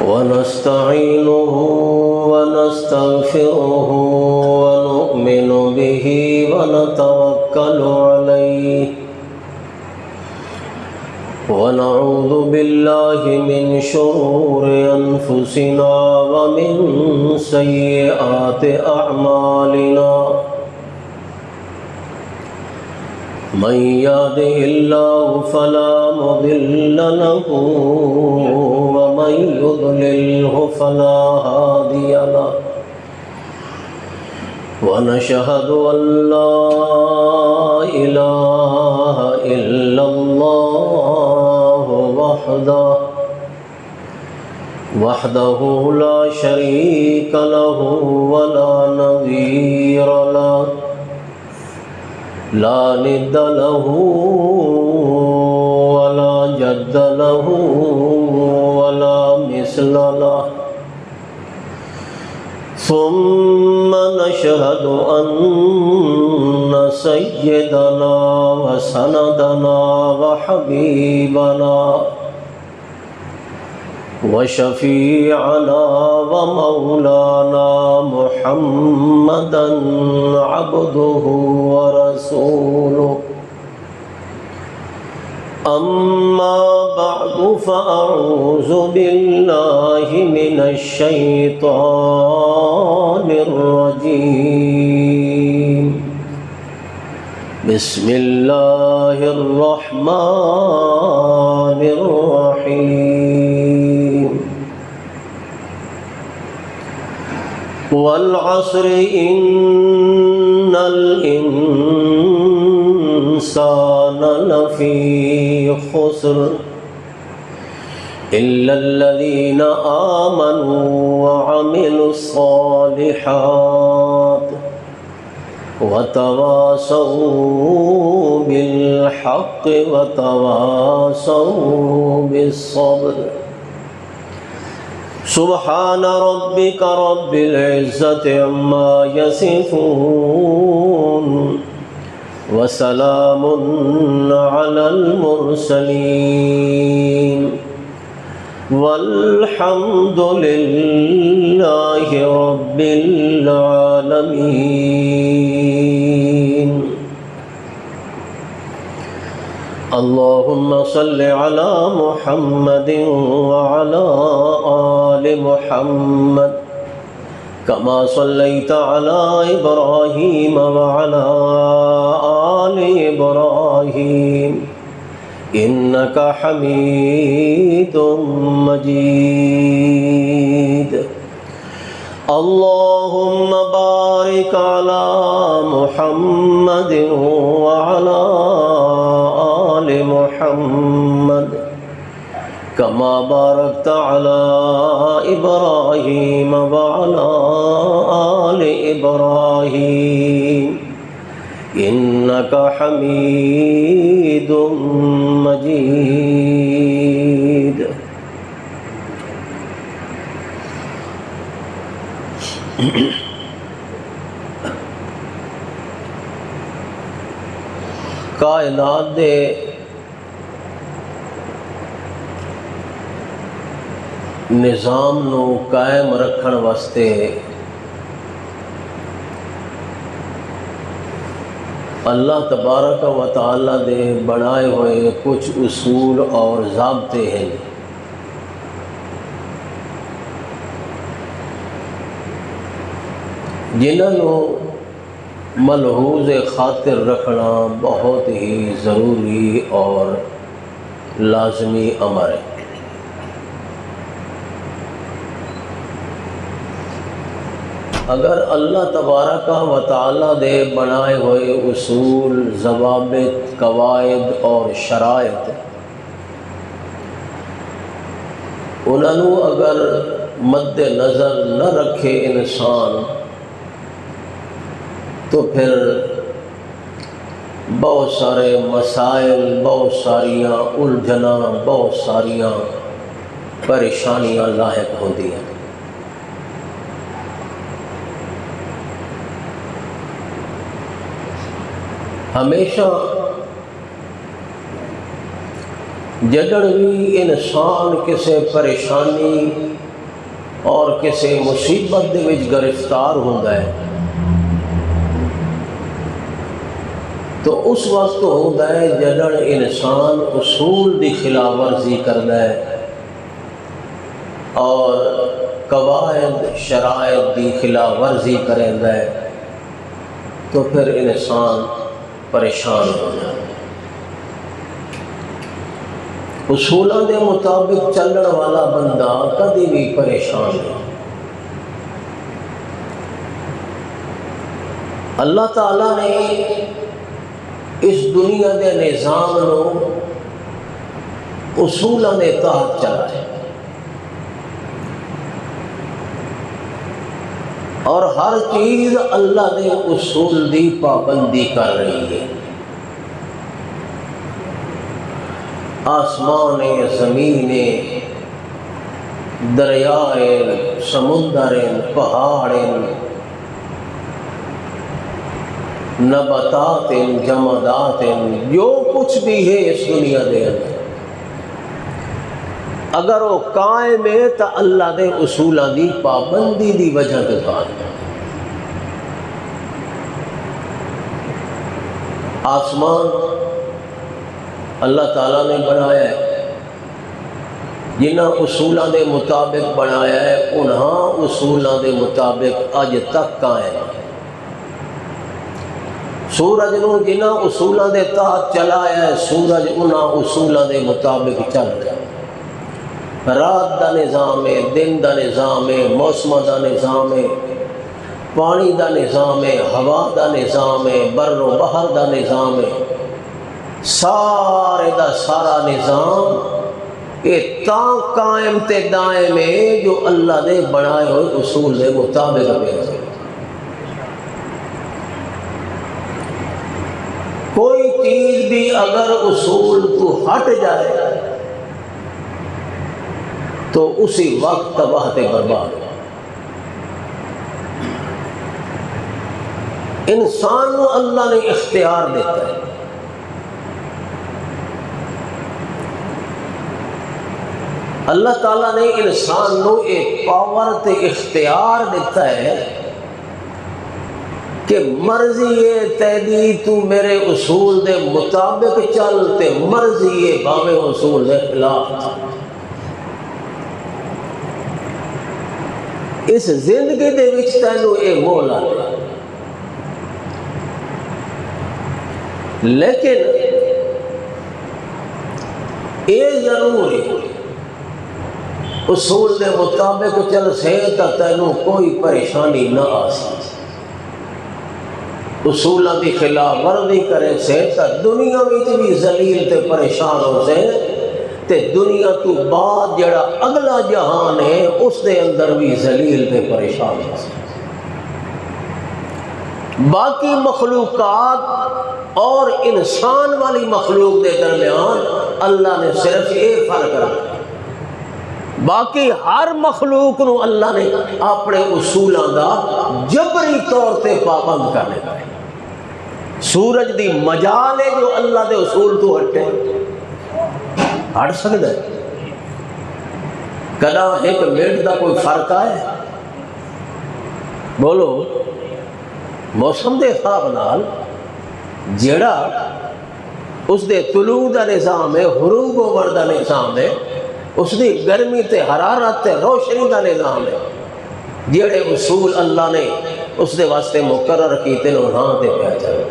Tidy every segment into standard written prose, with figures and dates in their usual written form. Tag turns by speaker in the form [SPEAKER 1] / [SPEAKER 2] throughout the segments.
[SPEAKER 1] ونستعينه ونستغفره ونؤمن به ونتوكل عليه ونعوذ بالله من شرور أنفسنا ومن سيئات أعمالنا من يهده الله فلا مضل له ومن يضلله فلا هادي له ونشهد أن لا إله إلا الله وحده لا شريك له ولا نظير له لا ند له ولا جد له ولا مثل له ثم نشهد أن سيدنا وسندنا وحبيبنا وشفيعنا ومولانا محمدا عبده ورسوله أما بعد فأعوذ بالله من الشيطان الرجيم بسم الله الرحمن الرحيم والعصر إن الإنسان لفي خسر إلا الذين آمنوا وعملوا الصالحات وتواصوا بالحق وتواصوا بالصبر سبحان ربك رب العزة عما يصفون وسلام على المرسلين والحمد لله رب العالمين اللهم صل على محمد وعلى آل محمد كما صليت على إبراهيم وعلى آل إبراهيم إنك حميد مجيد اللهم بارك على محمد وعلى آل محمد كما باركت على إبراهيم وعلى آل إبراهيم إنك حميد مجيد کائنات دے نظام نو قائم رکھن واسطے اللہ تبارک و تعالی دے بنائے ہوئے کچھ اصول اور ضابطے ہیں جنہوں ملحوظ خاطر رکھنا بہت ہی ضروری اور لازمی امر ہے۔ اگر اللہ تبارک و تعالی دے بنائے ہوئے اصول، ضوابط، قواعد اور شرائط انہوں اگر مد نظر نہ رکھے انسان تو پھر بہت سارے مسائل، بہت ساریاں الجھناں، بہت ساریاں پریشانیاں لاحق ہوندی ہیں۔ ہمیشہ جدڑ بھی انسان کسی پریشانی اور کسی مصیبت دے وچ گرفتار ہوتا ہے تو اس وقت ہوتا ہے جدڑ انسان اصول دی خلاف ورزی کرتا ہے اور قواعد شرائط دی خلاف ورزی کرتا ہے تو پھر انسان پریشان ہو جاتا ہے۔ اصولوں کے مطابق چلن والا بندہ کبھی بھی پریشان نہیں۔ اللہ تعالیٰ نے اس دنیا کے نظام کو اصولوں کے تحت چلا ہے اور ہر چیز اللہ کے اصول کی پابندی کر رہی ہے۔ آسمان زمین دریائے سمندر پہاڑ نباتات جمادات جو کچھ بھی ہے اس دنیا کے اندر اگر وہ قائم ہے تو اللہ کے اصولوں کی پابندی کی وجہ سے قائم ہے۔ آسمان اللہ تعالیٰ نے بنایا ہے، جنہاں اصولوں کے مطابق بنایا ہے انہاں اصولوں کے مطابق اج تک قائم ہے۔ سورج نو جنہاں اصولوں کے تحت چلایا ہے سورج انہاں اصولوں کے مطابق چل رہا ہے۔ رات دا نظام ہے، دن دا نظام ہے، موسم دا نظام ہے، پانی دا نظام ہے، ہوا دا نظام ہے، بر و بحر دا نظام ہے، سارے دا سارا نظام یہ تاں قائم تے دائم ہے جو اللہ نے بنائے ہوئے اصول کے مطابق ہے۔ کوئی چیز بھی اگر اصول تو ہٹ جائے تو اسی وقت تباہ تے برباد ہو۔ انسان کو اللہ نے اختیار دیتا ہے، اللہ تعالیٰ نے انسان کو ایک پاور تے اختیار دیتا ہے کہ مرضی ہے تیری تو میرے اصول دے مطابق چل تے مرضی ہے باویں اصول دے خلاف چل۔ اس زندگی دے وچ تینوں اے مولا ہے، لیکن اے ضرور ہے اصول دے مطابق چل سے تا تینوں کوئی پریشانی نہ آ سکتی۔ اصولوں کی خلاف ورزی کرے سے تا دنیا وچ بھی ذلیل تے پریشان ہو سے تے دنیا تو بعد جڑا اگلا جہان ہے اس دے اندر بھی ذلیل تے پریشان ہو سے۔ باقی مخلوقات اور انسان والی مخلوق دے درمیان اللہ نے صرف یہ فرق رکھا، باقی ہر مخلوق نو اللہ نے اپنے اصولوں دا جبری طور تے پابند کرنے کا ہے۔ سورج دی مجال ہے جو اللہ دے اصول تو ہٹے ہٹ سکتا ہے؟ کدا ایک منٹ دا کوئی فرق آئے؟ بولو، موسم دے حساب نال جڑا اس دے طلوع دا نظام ہے، غروب و دا نظام ہے، اس دی گرمی تے حرارت تے روشنی دا نظام ہے، جڑے اصول اللہ نے اس دے واسطے مقرر کیتے انہاں تے پیا چل۔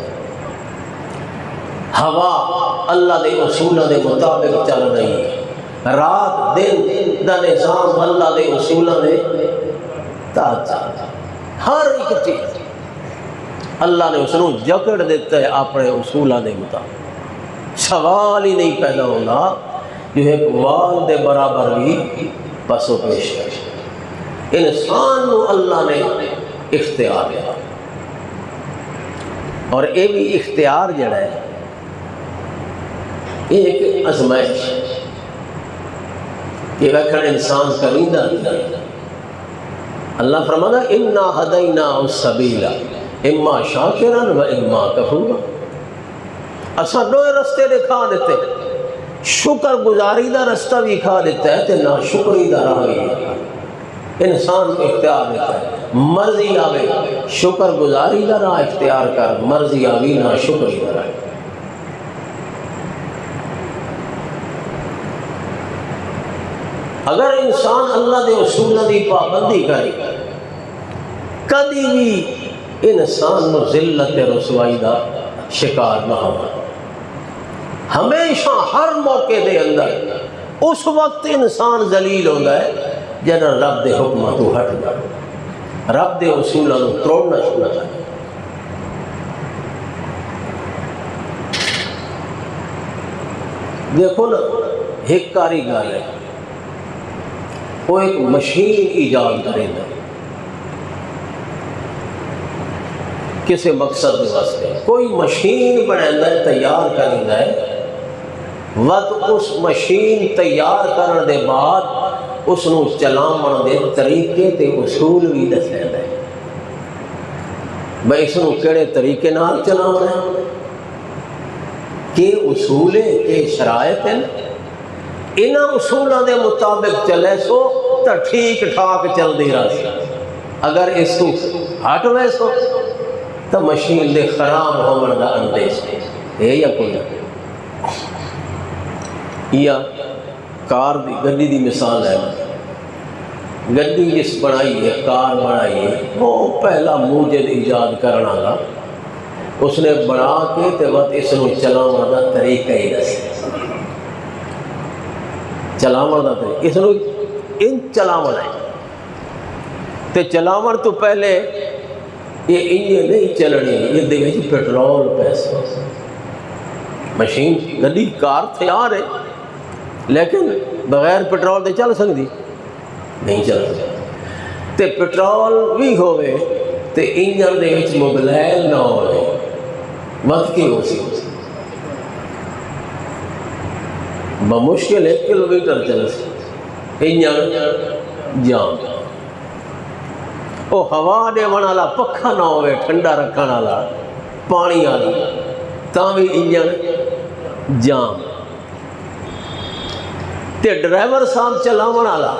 [SPEAKER 1] ہوا اللہ دے اصولوں دے مطابق چل رہی ہے، رات دن دا نظام اللہ دے اصولوں دے تحت چل رہا ہے۔ ہر ایک چیز اللہ نے اس کو جکڑ دیتا ہے اپنے اصولوں دے مطابق۔ سوال ہی نہیں پیدا ہوگا جو ایک وال دے برابر بھی پس و پیش ہے۔ انسان کو اللہ نے اختیار دیا اور یہ بھی اختیار جڑا ہے ایک آزمائش کہ ویکھن انسان کریندہ نہیں۔ اللہ فرمانا انا ہدینا السبیل اما شاکرا و اما کفورا، اساں دو رستے دکھا دیتے، شکر گزاری دا رستہ بھی کھا دیتا ہے تے نا شکری دا راہ بھی انسان کو اختیار دیتا ہے، مرضی آوے شکر گزاری دا راہ اختیار کر، مرضی آوی نا شکری دا راہ۔ اگر انسان اللہ دے اصولوں دی پابندی کرے کدی بھی انسان نو ذلت رسوائی دا شکار نہ ہو، ہمیشہ ہر موقع دے اندر اس وقت انسان ذلیل ہوتا ہے جب رب دے حکمہ تو ہٹ جائے، رب دے اصولوں نو توڑنا شروع کرے۔ دیکھو نا ایک کاریگر ہے، وہ ایک مشین ایجاد کرے گا کسی مقصد واسطے، کوئی مشین بنانا ہے تیار کرنا ہے، وقت اس مشین تیار کرنے دے بعد اس نو چلاون دے طریقے تے اصول بھی دسے دے بھئی اس نو کیڑے طریقے نال چلاونا ہے، کہ اصول ہے کہ شرائط ہیں، انہاں اصولوں دے مطابق چلے سو تو ٹھیک ٹھاک چل دی رہا سی، اگر اس کو ہٹ وے سو تو مشین دے خراب ہونے دا اندیش ہے یا کوئی نہ۔ یا کار دی گڈی دی مثال ہے، گڈی جس بنائی ہے، کار بنائی ہے، وہ پہلا موجد ایجاد کرنا گا، اس نے بنا کے تے وقت اس نو چلاون دا طریقہ ہی دسے، چلاون دا طریقہ اس نو ان چلاون ہے تے چلاون تو پہلے یہ انجن نہیں چلنی، یہ دے وچ پیٹرول پیسہ، مشین گڈی کار تیار ہے لیکن بغیر پیٹرول دے چل سکتی نہیں چل سکتی، تے پیٹرول بھی ہوئے تے انجن دے وچ مبلیل نہ ہوئے وقت کی ہو سی بمشکل 1 کلومیٹر چل سی انجن جام، وہ ہوا دے والا پکھا نہ ہوئے ٹھنڈا رکھنے والا پانی والی تاں بھی انجن جام، تے ڈرائیور صاحب چلاون والا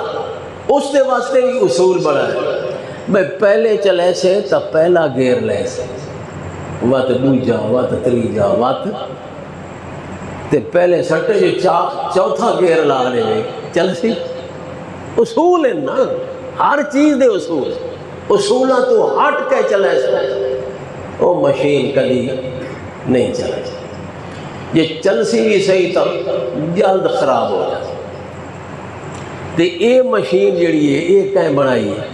[SPEAKER 1] اس دے واسطے بھی اصول بڑا ہے، میں پہلے چلے سے تو پہلا گیئر لے سے، وقت دوجا وقت تریجا وقت تے پہلے سٹے جو چوتھا گیئر لا لے چل سی، اصول ہیں نا ہر چیز دے اصول، اصولہ تو ہٹ کے چلے سے وہ مشین کبھی نہیں چلے، یہ چل سی بھی صحیح تو جلد خراب ہو جائے۔ تے اے مشین جڑی ہے یہ کہیں بنائی ہے،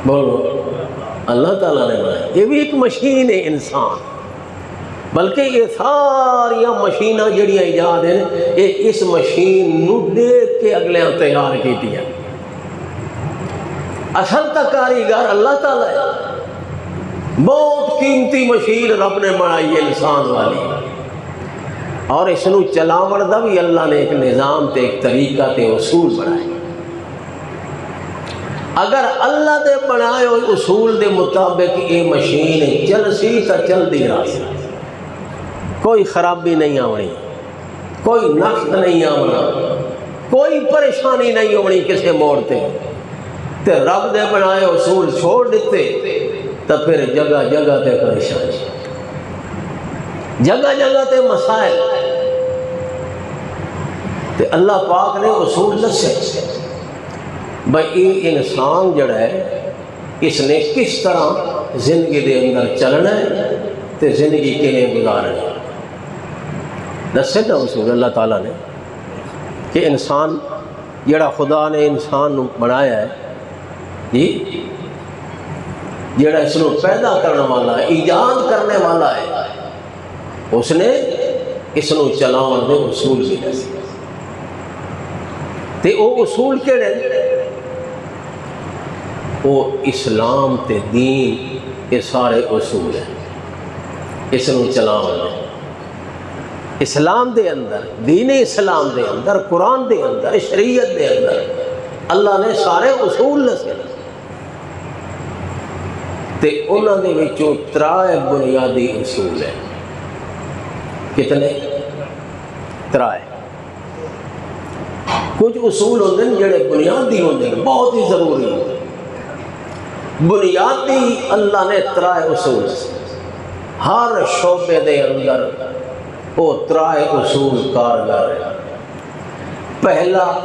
[SPEAKER 1] بولو اللہ تعالیٰ نے بنائی، یہ بھی ایک مشین ہے انسان، بلکہ یہ ساری مشینہ جڑیاں ایجاد ہیں یہ اس مشین نو دیکھ کے اگلے تیار کی دیا، اصل تا کاریگر اللہ تعالیٰ ہے، بہت قیمتی مشین رب نے بنائی ہے انسان والی، اور اس نو چلاون دا بھی اللہ نے ایک نظام تے ایک طریقہ تے اصول بنائے، اگر اللہ دے بنائے ہوئے اصول دے مطابق یہ مشین چل سی تو چل دی رہا سی، کوئی خرابی نہیں آنی، کوئی نقص نہیں آنا، کوئی پریشانی نہیں ہونی کسی موڑ تے رب دے بنائے اصول چھوڑ دیتے تو پھر جگہ جگہ تے پریشانی، جگہ جگہ تے مسائل، تے اللہ پاک نے اصول دسے بھئی یہ انسان جڑا ہے اس نے کس طرح زندگی دے اندر چلنا ہے تے زندگی کیویں گزارنا ہے، دسے نا اصول اللہ تعالیٰ نے کہ انسان جڑا خدا نے انسان بنایا ہے جی، جڑا اس کو پیدا کرنے والا ہے، ایجاد کرنے والا ہے، اس نے اس کو چلاون دے اصول بھی دسے، تے وہ اصول کیڑے وہ اسلام تے دین یہ سارے اصول ہیں، اس کو چلاون دے اسلام دے اندر، دین اسلام دے اندر، قرآن دے اندر، شریعت دے اندر اللہ نے سارے اصول دسے، تے انہاں دے وچوں 3 بنیادی اصول ہیں، کتنے ترائے کچھ اصول ہوتے ہیں جڑے بنیادی ہوتے ہیں، بہت ہی ضروری ہوتے ہیں۔ بنیادی اللہ نے ترائے اصول ہر شعبے دے اندر وہ ترائے اصول کارگر ہے۔ پہلا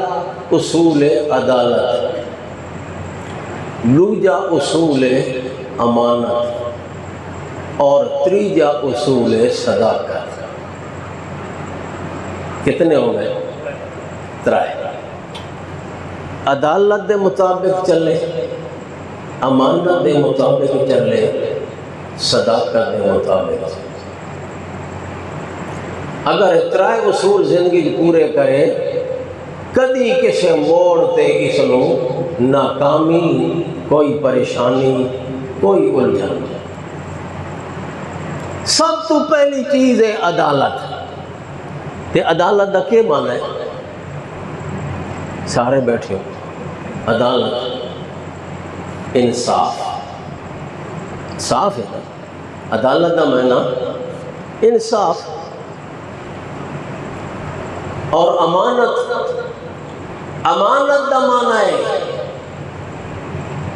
[SPEAKER 1] اصول عدالت، دوجا اصول امانت اور تیجا اصول صداقت۔ کتنے ہو گئے؟ ترائے۔ عدالت دے مطابق چلے، امانت دے مطابق چلے، صداقت دے مطابق۔ اگر ترائے اصول زندگی پورے کرے، کدی کسی موڑ تے اس نو ناکامی، کوئی پریشانی، کوئی الجھن۔ سب تو پہلی چیز ہے عدالت۔ تے عدالت دا کیا معنی ہے؟ سارے بیٹھے ہو، عدالت انصاف، صاف ہے نا؟ عدالت دا معنی انصاف۔ اور امانت دا معنی ہے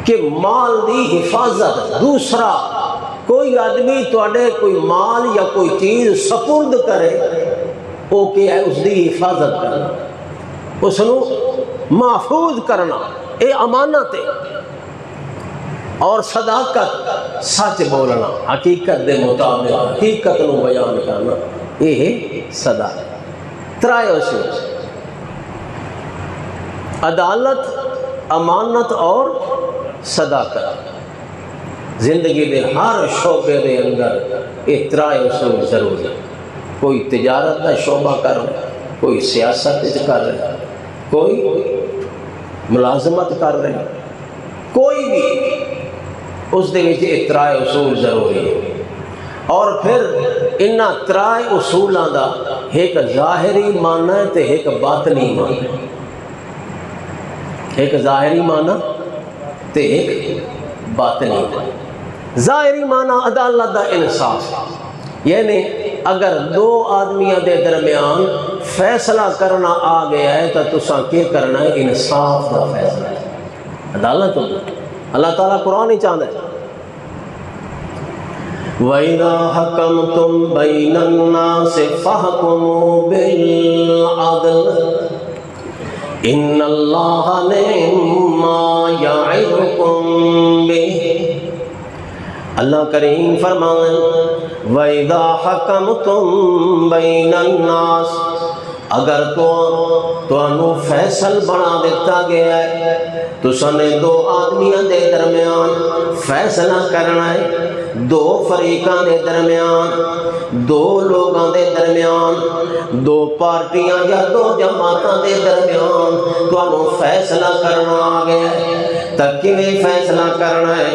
[SPEAKER 1] کہ مال دی حفاظت۔ دوسرا کوئی آدمی تواڈے کوئی مال یا کوئی چیز سپرد کرے، وہ کیا ہے؟ اس دی حفاظت کرنا، اس نو محفوظ کرنا، اے امانت ہے۔ اور صداقت، سچ بولنا، حقیقت دے مطابق حقیقت نو بیان کرنا، یہ ہے صداقت۔ ترائے اصول، عدالت، امانت اور صداقت۔ زندگی دے ہر شعبے دے اندر یہ ترائے اصول ضروری ہے۔ کوئی تجارت کا شعبہ کر رہا ہے، کوئی سیاست کر رہا ہے، کوئی ملازمت کر رہا ہے، کوئی بھی اس دے وچ یہ ترائے اصول ضروری ہے۔ اور پھر انہاں ترائے اصولاں دا ایک ظاہری معنی ہے تے ایک باطنی معنی ہے۔ ایک ظاہری معنی تے ایک باطنی معنی۔ ظاہری معنی عدالت دا انصاف، یعنی اگر دو آدمیاں دے درمیان فیصلہ کرنا آ گیا ہے تو تساں کیا کرنا ہے؟ انصاف دا فیصلہ ہے۔ عدالت اللہ تعالیٰ قرآن ہی چاہتا ہے، وَإِذَا حَكَمْتُمْ بَيْنَ النَّاسِ فَحْكُمُوا بِالْعَدْلِ إِنَّ اللَّهَ نِعْمَ مَا يَعِظُكُمْ بِهِ۔ اللہ کریم فرمائیں وَإِذَا حَكَمْتُمْ بَيْنَ النَّاسِ، اگر تو فیصل بنا دیتا گیا ہے، تو سنے دو آدمیاں دے درمیان فیصلہ کرنا ہے، دو فریقاں دے درمیان، دو لوگاں دے درمیان، دو پارٹیاں یا دو جماعتاں دے درمیان تو فیصلہ کرنا آ گیا ہے، تک کیویں فیصلہ کرنا ہے؟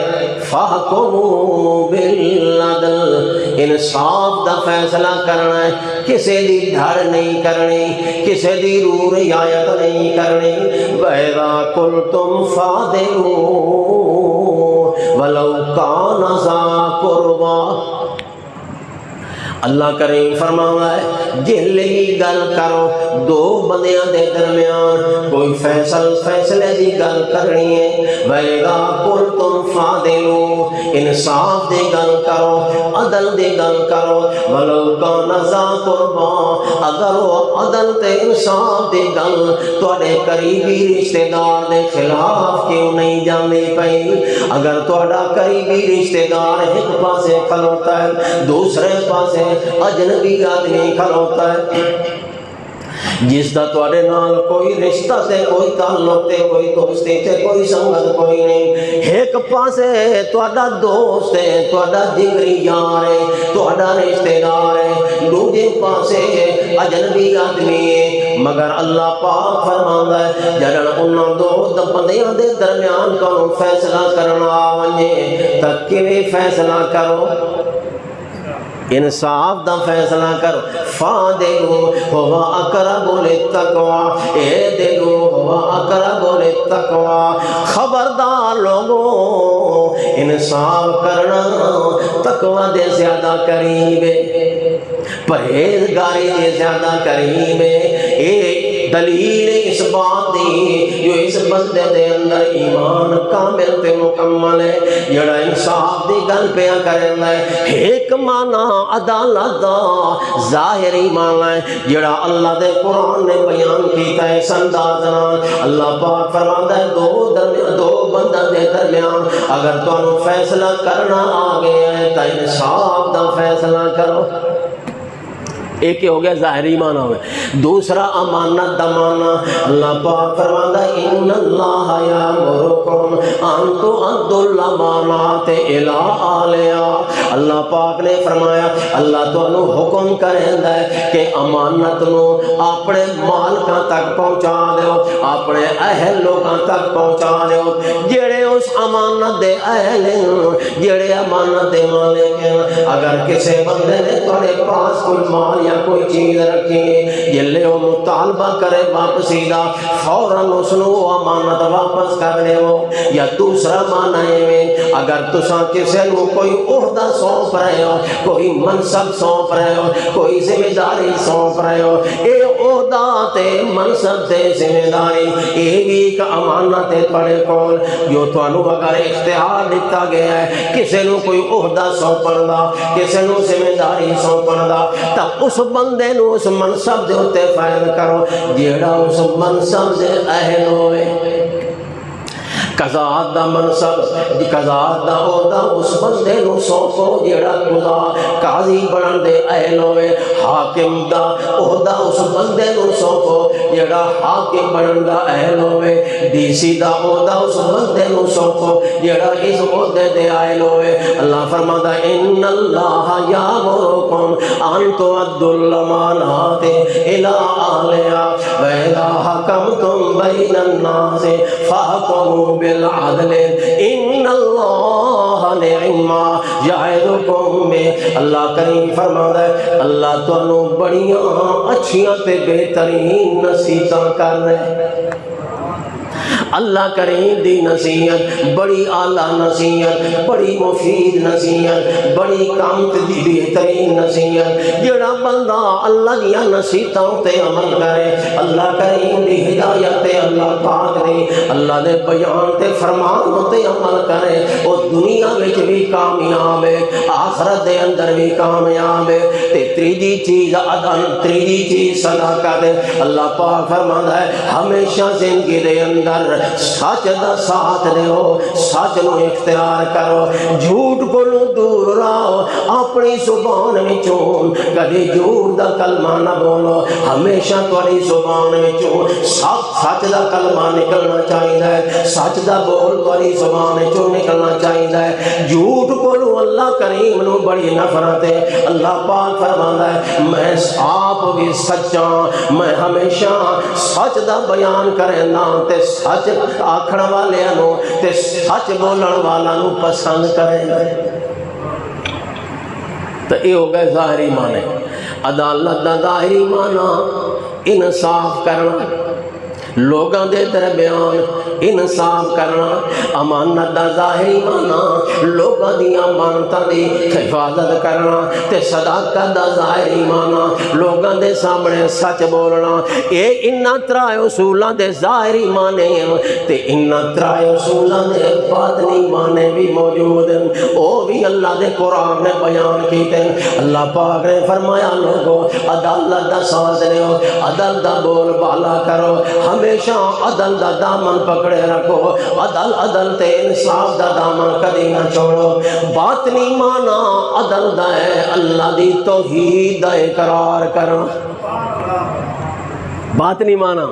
[SPEAKER 1] فَحْكُمُوا بِالْعَدْلِ، انصاف دا فیصلہ کرنا ہے، کسے دی دھڑ نہیں کرنی، کسے دی رو رعایت نہیں کرنی۔ وَإِذَا قُلْتُمْ فَاعْدِلُوا وَلَوْ كَانَ ذَا قُرْبَىٰ۔ اللہ کریم فرمایا ہے جہلے ہی گل کرو دو بندیاں دے درمیان کوئی فیصلے دی گل کرنی ہے، وَإِذَا قُلْتُمْ فَاعْدِلُوا، انصاف دی گل کرو، عدل دی گل کرو، وَلَوْ كَانَ ذَا قُرْبَىٰ، اگر وہ عدل تے انصاف دی گل تواڈے قریبی رشتہ دار دے خلاف کیوں نہیں جاندی پئی؟ اگر تواڈا قریبی رشتہ دار ایک پاسے کھلوتا ہے، دوسرے پاسے اجنبی آدمی کھلوتا ہے، جس دا تواڈے نال کوئی رشتہ تے کوئی تعلق تے کوئی دوستی تے کوئی سنگت کوئی نہیں، ایک پاسے تواڈا دوست ہے، تواڈا جگری یار ہے، تواڈا رشتہ دار ہے، دوجے پاسے اجنبی آدمی ہے، مگر اللہ پاک فرماندا ہے جڑا انہاں دو بندیاں دے درمیان کانوں فیصلہ کرنا ونجے تک کیویں فیصلہ کرو؟ انصاف دا فیصلہ کرو۔ فَاعْدِلُوا هُوَ أَقْرَبُ لِلتَّقْوَىٰ، اعْدِلُوا هُوَ أَقْرَبُ لِلتَّقْوَىٰ، خبردار لوگوں انصاف کرنا تقویٰ دے زیادہ قریب ہے۔ پرہیزگاری دے زیادہ کریم ہے۔ ایک دلیل اس بات دی جو اس بندے دے اندر ایمان کامل تے مکمل ہے، جڑا انصاف دی گل پیا کرنا ہے۔ ایک معنی عدالت دا ظاہری معنی ہے جڑا اللہ دے قرآن نے بیان کیتا ہے اس انداز نال۔ اللہ پاک فرماندا ہے دو بندہ دے درمیان اگر تانوں فیصلہ کرنا آ گیا ہے تو انصاف دا فیصلہ کرو۔ ایک ہو گیا ظاہری معنی ہوئے، دوسرا امانت دا معنی۔ اللہ پاک فرماندا ہے ان اللہ یامرکم ان تؤدوا الامانات الی اہلہا۔ اللہ پاک نے فرمایا اللہ تانوں حکم کریندا ہے کہ امانت نو اپنے مالکاں تک پہنچا دیو، اپنے اہل لوگاں تک پہنچا دیو، جڑے اس امانت دے اہل ہیں، جڑے امانت دے مالک ہیں۔ اگر کسی بندے نے تھوڑے پاس کوئی مال یا کوئی چیز رکھی ہے، جلے وہ مطالبہ کرے واپسی دا، فوراً اس نو امانت واپس کر دے ہو۔ یا دوسرا معنی ہے اگر تساں کسی نو کوئی عہدہ سونپ رہے ہو، کوئی منصب سونپ رہے ہو، کوئی ذمہ داری سونپ رہے ہو، اے عہدہ تے منصب تے ذمہ داری اے بھی ایک امانت ہے تھوڑے کول، جو تانوں اگر اختیار دتا گیا ہے کسی نو کوئی عہدہ سونپن دا، کسی نو ذمہ داری سونپن دا، تا اس بندے نو اس منصب دے اتے فائد کرو جیڑا اس منصب دے اہل ہوئے۔ قضاء دا منصب، قضاء دا عہدہ اس بندے نو سونپو جیڑا قاضی بنن دے اہل ہوئے۔ حاکم دا عہدہ اس بندے نو سونپو جیڑا حاکم بنن دا اہل ہوئے۔ ڈی سی دا عہدہ اس بندے نو سونپو جیڑا اس عہدے دے اہل ہوئے۔ اللہ فرماتا ہے ان اللہ یامرکم ان تؤدوا الامانات الی اہلہا واذا حکمتم بین الناس فاحکموا بالعدل ان اللہ نعم ما یعظکم بہ۔ اللہ کریم فرماتا ہے اللہ تانوں بڑیاں اچھیاں تے بہترین نصیحتاں کر رہے۔ اللہ کریم دی نصیحت بڑی اعلیٰ نصیحت، بڑی مفید نصیحت، بڑی کامت دی بہترین نصیحت۔ جڑا بندہ اللہ دیا نصیحتوں تے عمل کرے، اللہ کریم دی ہدایت تے اللہ پاک دے اللہ دے بیان تے فرمان تے عمل کرے، وہ دنیا وچ بھی کامیاب ہے، آخرت دے اندر بھی کامیاب ہے۔ تے تیجی چیز عدل، تیجی چیز صداقت ہے۔ اللہ پاک فرماتا ہے ہمیشہ زندگی دے اندر سچ دا ساتھ دیو، سچ نو اختیار کرو، جھوٹ کو دور رہو، اپنی زبان وچوں کدی جھوٹ دا کلمہ نہ بولو، ہمیشہ تہاڈی زبان وچوں سچ دا کلمہ نکلنا چاہیے، سچ دا بول تہاڈی زبان وچوں نکلنا چاہیے۔ جھوٹ کو اللہ کریم نو بڑی نفرت ہے۔ اللہ پاک فرماتا ہے میں آپ بھی سچا، میں ہمیشہ سچ دا بیان کرنا تے سچ آکھن والے نو تے سچ بولن والا نو پسند کرے گا۔ تو یہ ہو گئے ظاہری معنی۔ عدالت دا ظاہری معنی انصاف کرنا، لوگاں دے درمیان انصاف کرنا۔ امانت دا ظاہری معنی لوگاں دی امانتاں دی حفاظت کرنا، تے صداقت دا ظاہری معنی لوگاں دے سامنے سچ بولنا۔ اے انہاں ترائے اصولاں دے ظاہری معنی ہیں تے انہاں ترائے اصولاں دے باطنی معنی بھی موجود ہیں، او بھی اللہ دے قرآن نے بیان کیتے ہیں۔ اللہ پاک نے فرمایا لوگو عدالت دا ساتھ دیو، عدل دا بول بالا کرو، ہمیشہ عدل دا دامن پکڑے رکھو، عدل تے انصاف دا دامن کدی نہ چھوڑو۔ باطنی معنی عدل دا ہے اللہ دی توحید دا اقرار کرنا۔ باطنی معنی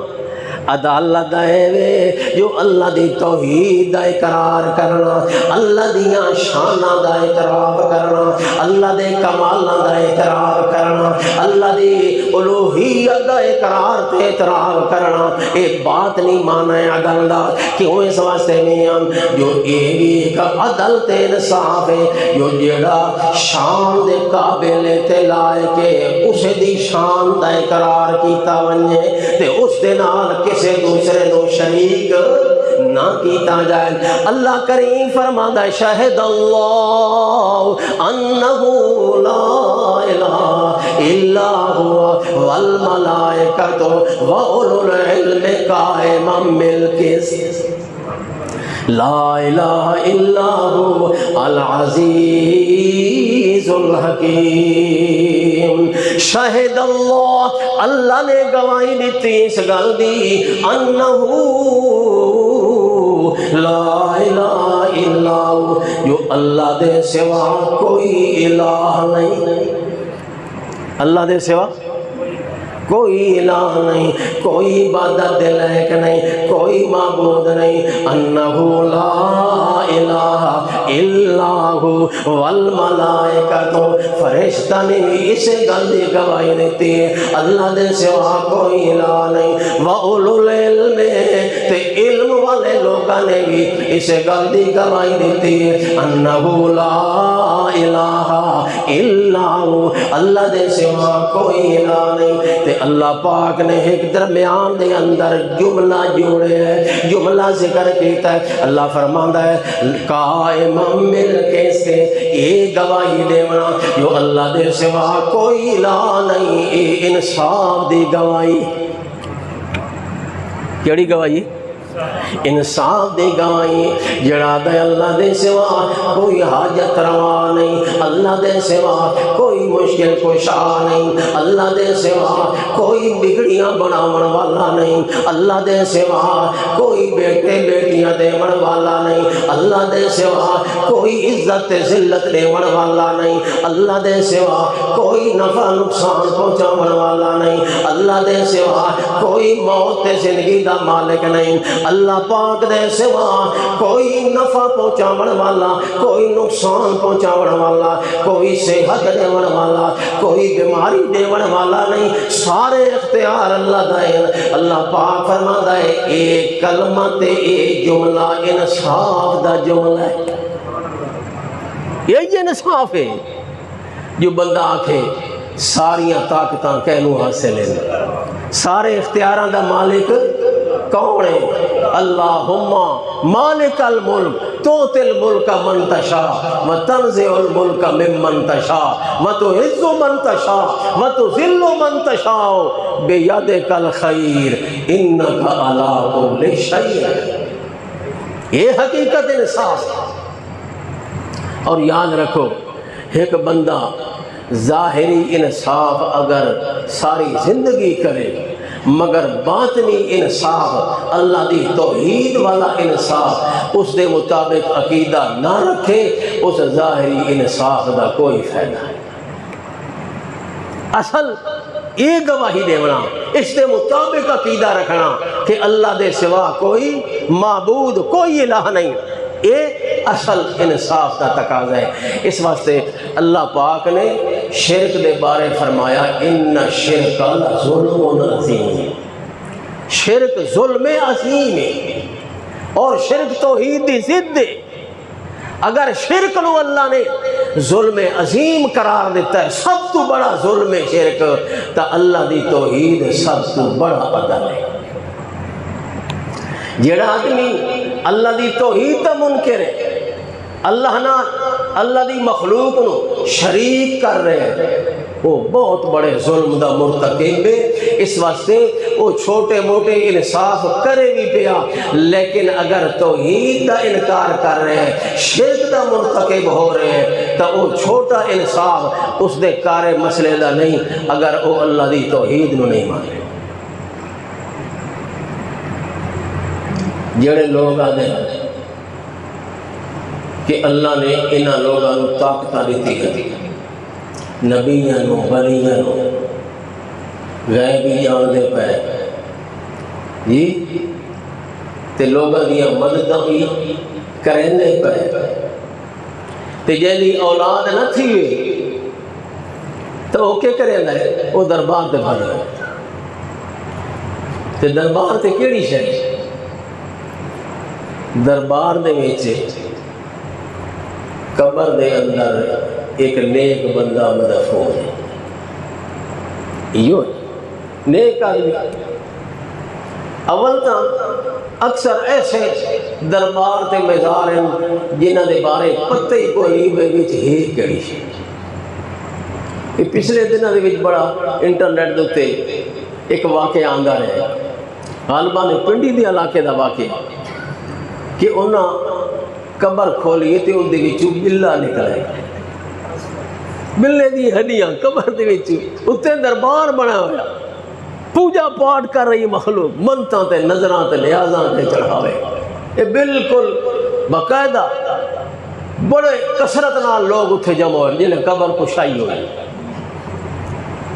[SPEAKER 1] عدالت دا ہے جو اللہ دی توحید دا اقرار کرنا، اللہ دیاں شاناں دا اعتراف کرنا، اللہ دے کمالاں دا اعتراف کرنا، اللہ دی الوہیت دا اقرار تے اعتراف کرنا۔ اے باطنی معنی ہے عدل دا۔ کیوں اس واسطے میاں جو اے بھی ایک عدل تے انصاف ہے جو جڑا شان دے قابل تے لائق ہے اس دی شان دا اقرار کیتا ونجے تے اس دے نال کسے دوسرے نو شریک نہ کیتا جائے۔ اللہ کریم فرماتا ہے شہد اللہ انہو لا الہ الا هو والملائکۃ واولو العلم قائما بالقسط لا الہ الا هو العزیز الحکیم شہد اللہ اللہ نے گواہی دیتی اس گل دی انہو لا الہ الا ہو جو اللہ دے سوا کوئی الہ نہیں اللہ دے سوا کوئی الہ نہیں کوئی عبادت دے لائق نہیں کوئی معبود نہیں انہو لا الہ الا ہو والملائکۃ فرشتہ نے بھی اسے گل دی گواہی دیتی ہے اللہ دے سوا کوئی الہ نہیں وَأُولُو الْعِلْمِ تے علم والے لوگاں نے بھی اسے گل دی گواہی دیتی ہے انہو لا الہ الا ہو اللہ دے سوا کوئی الہ نہیں تے اللہ پاک نے ایک درمیان دے اندر جملہ جوڑے ہے جملہ ذکر کیتا ہے اللہ فرماندا ہے قائم مل کے سے یہ گواہی دیونا جو اللہ دے سوا کوئی الہ نہیں اے انصاف دی گواہی کیڑی گواہی انصاف دی گواہی جڑا دے اللہ دے سوا کوئی حاجت روا نہیں اللہ دے سوا کوئی مشکل کشا نہیں اللہ دے سوا کوئی بگڑیاں بناون والا نہیں اللہ دے سوا کوئی بیٹے بیٹیاں دیون والا نہیں اللہ دے سوا کوئی عزت ذلت دیون والا نہیں اللہ دے سوا کوئی نفع نقصان پہنچاون والا نہیں اللہ دے سوا کوئی موت زندگی دا مالک نہیں اللہ پاک دے سوا کوئی نفع پہنچاون والا کوئی نقصان پہنچاون والا کوئی صحت دیون والا کوئی بیماری دیون والا نہیں سارے اختیار اللہ دا ہے اللہ پاک فرماتا ہے ایک کلمہ تے ایک جملہ انصاف دا جملہ ہے یہی انصاف ہے جو بندہ آکھے ساریاں طاقتاں کہنوں حاصل ہیں سارے اختیاران دا مالک کون ہے اللہم مالک الملک توتی الملک من تشاء وتنزع الملک ممن تشاء وتعز من تشاء وتذل من تشاء بیدک الخیر انک علی کل شیء یہ حقیقت انصاف اور یاد رکھو ایک بندہ ظاہری انصاف اگر ساری زندگی کرے مگر باطنی انصاف اللہ دی توحید والا انصاف اس دے مطابق عقیدہ نہ رکھے اس ظاہری انصاف دا کوئی فائدہ ہے اصل یہ گواہی دیونا اس دے مطابق عقیدہ رکھنا کہ اللہ دے سوا کوئی معبود کوئی الہ نہیں یہ اصل انصاف کا تقاضا ہے اس واسطے اللہ پاک نے شرک دے بارے فرمایا ان الشرک ظلم عظیم شرک ظلم عظیم ہے اور شرک توحید دی ضد ہے اگر شرک نو اللہ نے ظلم عظیم قرار دیتا ہے سب تو بڑا ظلم ہے شرک تا اللہ دی توحید سب تو بڑا عدل ہے جڑا آدمی اللہ دی توحید دا منکر ہے اللہ نہ اللہ دی مخلوق نو شریک کر رہے ہیں وہ بہت بڑے ظلم دا مرتکب ہے اس واسطے وہ چھوٹے موٹے انصاف کرے بھی پیا لیکن اگر توحید دا انکار کر رہے ہیں شرک دا مرتکب ہو رہے ہیں تو وہ چھوٹا انصاف اس دے کارے مسئلے دا نہیں اگر وہ اللہ دی توحید نو نہیں مانے جڑے لوگ آدھے کہ اللہ نے انہاں لوگاں نو طاقت دیتی ہے نبیاں نو ولیاں نو غیبی جان دے پے جی تے لوگاں دیاں مدداں بھی کریں دے پے تے جیلی اولاد نہ تھی تو وہ کیا کریں دے وہ دربار تے بھانا تے دربار تے کیڑی شے دربار دے ویچے قبر دے اندر ایک نیک بندہ مدفون ہے یہ نیک آدمی اول تا اکثر ایسے دربار تے مزار ہیں جنہ دے بارے پتہ ہی کوئی نہیں بے بیچ ہی کڑی کہ پچھلے دنوں کے بڑا انٹرنیٹ کے اتنے ایک واقعہ آندا رہا غالباً پنڈی کے علاقے کا واقعہ کہ انہاں قبر کھولی تو اندر بلا نکلا بلے دی ہڈیاں قبر دے وچ اتنے دربار بنا ہوا پوجا پاٹ کر رہی مخلوق منتاں تے نظراں تے نیازاں تے چڑھاوے یہ بالکل باقاعدہ بڑے کثرت نال لوگ اتنے جمع ہوئے جنہیں قبر کشائی ہوئی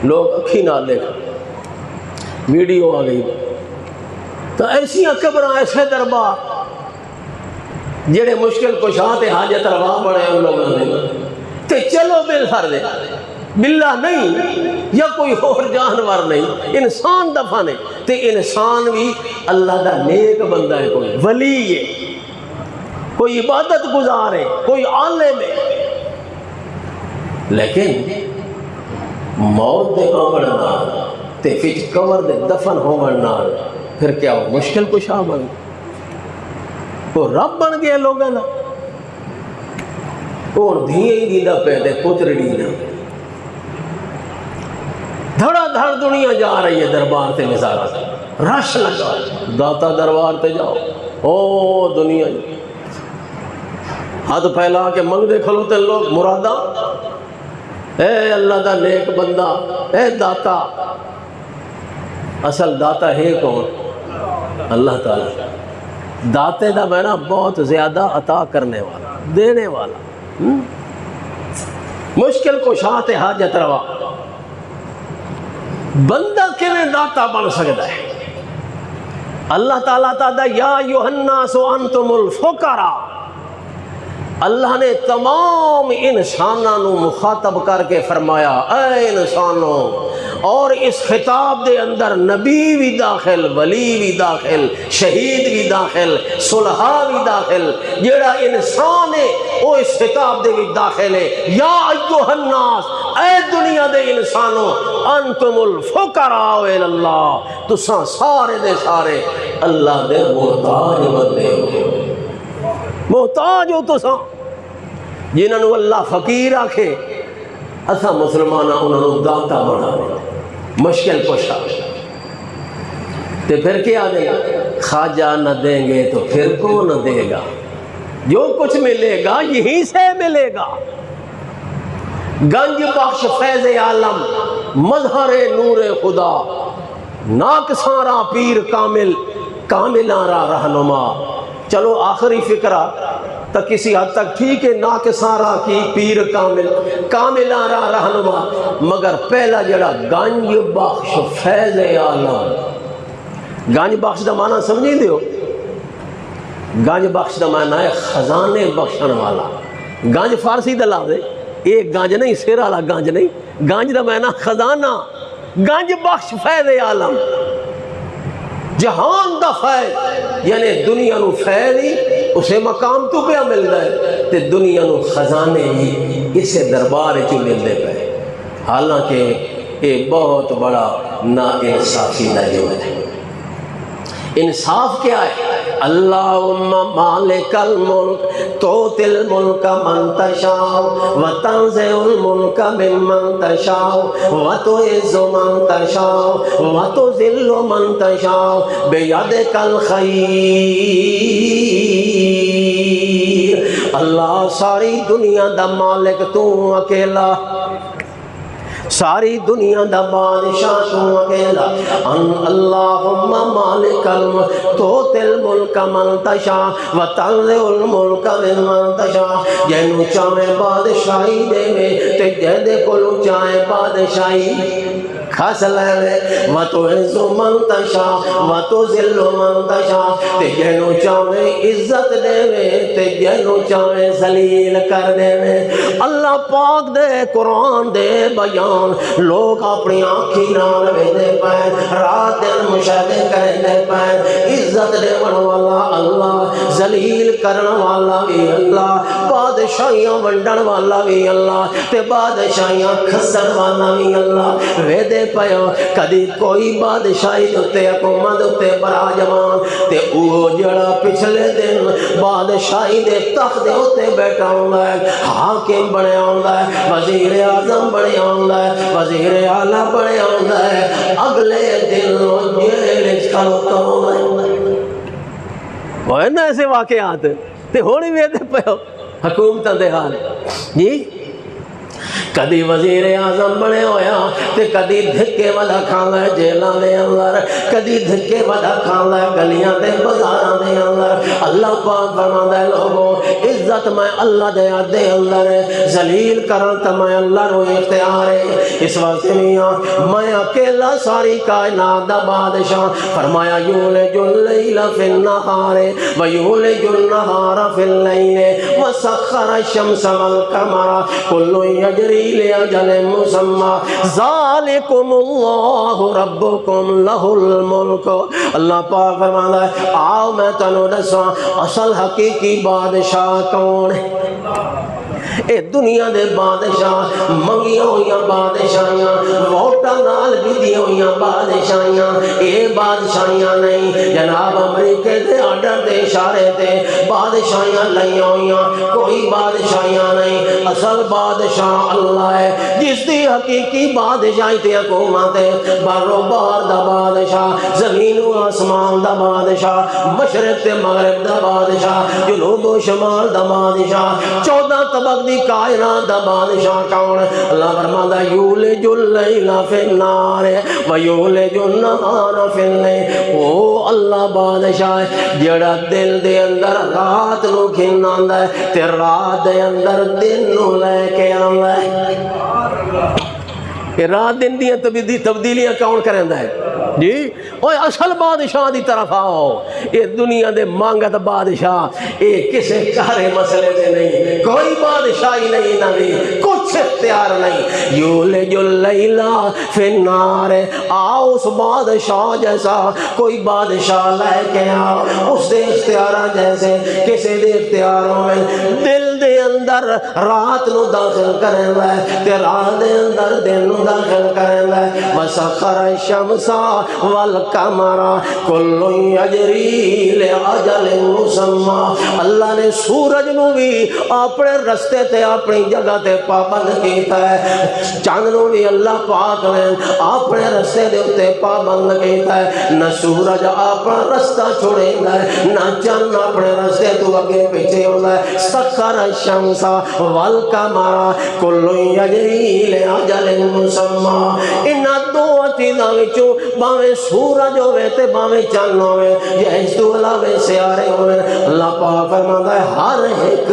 [SPEAKER 1] لوگ اکھی نال دیکھ ویڈیو آ گئی تو ایسی قبر ایسے دربار جڑے مشکل کشاں تے حاجت روا بڑے ان لوگوں نے تے چلو بل فر دے بلا نہیں یا کوئی اور جانور نہیں انسان دفع نہیں تے انسان بھی اللہ دا نیک بندہ ہے کوئی ولی ہے کوئی عبادت گزار ہے کوئی عالم ہے لیکن موت دے آمن نال تے فچ قبر دے دفن ہومن نال پھر کیا ہو مشکل کشا بن وہ رب بن گئے لوگوں نا اور دھیے ہی دیدہ پیدے پتر دیدہ دھڑا دھڑ دنیا جا رہی ہے دربار تے نظارہ رش لگا داتا دربار تے جاؤ او دنیا ہاتھ پھیلا کے منگ دے کھلوتے لوگ مرادہ اے اللہ دا نیک بندہ اے داتا اصل داتا ہے کون اللہ تعالیٰ داتے دا معنی بہت زیادہ عطا کرنے والا دینے والا مشکل کشا تے حاجت روا بندہ کیویں داتا بن سکتا ہے اللہ تعالیٰ تعالیٰ یا ایھا الناس انتم الفقراء اللہ نے تمام انسانوں مخاطب کر کے فرمایا اے انسانوں اور اس خطاب دے اندر نبی بھی داخل ولی بھی داخل شہید بھی داخل صلحاء بھی داخل جیڑا انسان ہے وہ اس خطاب دے بھی داخل ہے یا ایھا الناس اے دنیا دے انسانوں انتم الفقراء اللہ تساں سارے دے سارے اللہ دے محتاج بندے ہو محتاج ہو تساں جنہوں اللہ فقیر آکھے اسا مسلمانہ انہوں داتا بنا مشکل کشا تے پھر کیا دے گا خواجہ نہ دیں گے تو پھر کون دے گا جو کچھ ملے گا یہیں سے ملے گا گنج بخش فیض عالم مظہر نور خدا ناکساں پیر کامل کاملاں را رہنما چلو آخری فکرہ تو کسی حد تک ٹھیک ہے ناکساں کی پیر کامل کاملاں را رہنما مگر پہلا جڑا گنج بخش فیض عالم گنج بخش دا معنی سمجھی دیو گنج بخش دا معنی ہے خزانے بخشن والا گنج فارسی دا لفظ ہے ایک گنج نہیں سر والا گنج نہیں گنج دا معنی خزانہ گنج بخش فیض عالم جہان دا فیض یعنی دنیا نو فیض ہی اسے مقام تو پہ ملتا ہے تے دنیا نو خزانے ہی اسے دربار چو ملتے پہ حالانکہ یہ بہت بڑا ناانصافی دا جرم ہے انصاف کیا ہے اللہم مالک الملک توتی الملک من تشاء وتنزع الملک ممن تشاء وتعز من تشاء وتذل من تشاء بیدک الخیر اللہ ساری دنیا دا مالک تو اکیلا ساری دنیا دا بادشاہ تو اکیلا اللہم مالک الملک توتی الملک من تشاء وتنزع الملک ممن تشاء جنوں چاہے بادشاہی دے میں تے جے کولوں چاہے بادشاہی کھس لے وتعز من تشاء وتذل من تشاء تے جنوں چاہے عزت دے تے جنوں چاہے ذلیل کر دے اللہ پاک دے قرآن دے بیان لوگ اپنی آنکھی نال ویندے پئے رات دن مشاہدے کردے پئے عزت دیون والا اللہ ذلیل کرن والا بھی اللہ بادشاہیاں ونڈن والا بھی اللہ تے بادشاہیاں کھسن والا بھی اللہ ویندے پئے کدی کوئی بادشاہی تے حکومت تے براجمان تے وہ جڑا پچھلے دن بادشاہی دے تخت دے ہوتے بیٹھا ہوندا ہے، حاکم بنے ہوندا ہے، وزیر اعظم بنے ہوندا ہے، وزیر اعلیٰ بنے ہوندا ہے، اگلے دن جیل وچ کھڑوتا ہوندا ہے۔ وہ ہے نا ایسے واقعات تے ہونی بھی دے پئے حکومتاں دے حال جی۔ کدی وزیر اعظم بنے ہویا تے کدی دھکے والا کھانا ہے جیلاں دے اندر، کدی دھکے والا کھانا ہے گلیاں دے بازاراں دے اندر۔ اللہ پاک فرماندا ہے لوگوں عزت میں اللہ دے دے اندر ہے، ذلیل کرن تے میں اللہ نو اختیار ہے۔ اس واسطے میاں میں اکیلا ساری کائنات دا بادشاہ، فرمایا یولج اللیل فی النہار ویولج النہار فی اللیل وسخر الشمس والقمر کل یجری لأجل مسمى ذالکم اللہ ربکم لہ الملک۔ اللہ پاک فرماتا ہے آؤ میں تنو دساں اصل حقیقی بادشاہ کون ہے۔ اے دنیا دے بادشاہ منگیاں ہوئیاں بادشاہیاں، ووٹاں نال بھی ہوئیاں بادشاہیاں، اے بادشاہیاں نہیں جناب امریکہ دے آرڈر دے اشارے تے بادشاہیاں لائیاں ہوئیاں، کوئی بادشاہیاں نہیں۔ اصل بادشاہ اللہ ہے جس دی حقیقی بادشاہی تے حکومت ہے، بر و بحر دا بادشاہ، زمین و آسمان دا بادشاہ، مشرق تے مغرب دا بادشاہ، جنوب و شمال دا بادشاہ، 14 طبق دی کائنات دا بادشاہ کون؟ اللہ فرماتا ہے یولج اللیل فی النہار ویولج النہار فی اللیل۔ وہ اللہ بادشاہ ہے جڑا دل دے اندر رات نو کھن آندا ہے تے رات دے اندر دن نو لے کے آندا ہے۔ کہ رات دن دیاں تبدیلیاں کون کرندا ہے جی؟ اوہ اصل بادشاہ دی طرف آؤ۔ یہ دنیا دے مانگت بادشاہ یہ کسے چارے مسئلے دے نہیں، کوئی بادشاہی نہیں نہ بھی کچھ اختیار نہیں۔ یولج اللیل فی النہار، آؤ اس بادشاہ جیسا کوئی بادشاہ لے کے آؤ، اس دے اختیارہ جیسے کسے دے اختیاروں میں دل دے اندر رات نو داخل کریں گے تے رات دے اندر دن نو داخل کریں گے۔ وسخر الشمس والقمر کل یجری لأجل مسمى، اللہ نے سورج نو بھی اپنے رستے تے اپنی جگہ تے پابند کیتا ہے، چاند نو بھی اللہ پاک نے اپنے رستے دے اتے پابند کیتا ہے۔ نہ سورج اپنا رستہ چھوڑے گا، نہ چاند اپنے رستے تو اگے پیچھے ہوتا ہے۔ سخر الشمس والقمر کل یجری لأجل مسمى، ان دو چیزاں وچوں باویں سورج ہوئے تے باویں چاند ہوئے یا اس تو علاوہ سیارے ہوئے، اللہ پاک فرماتا ہے ہر ایک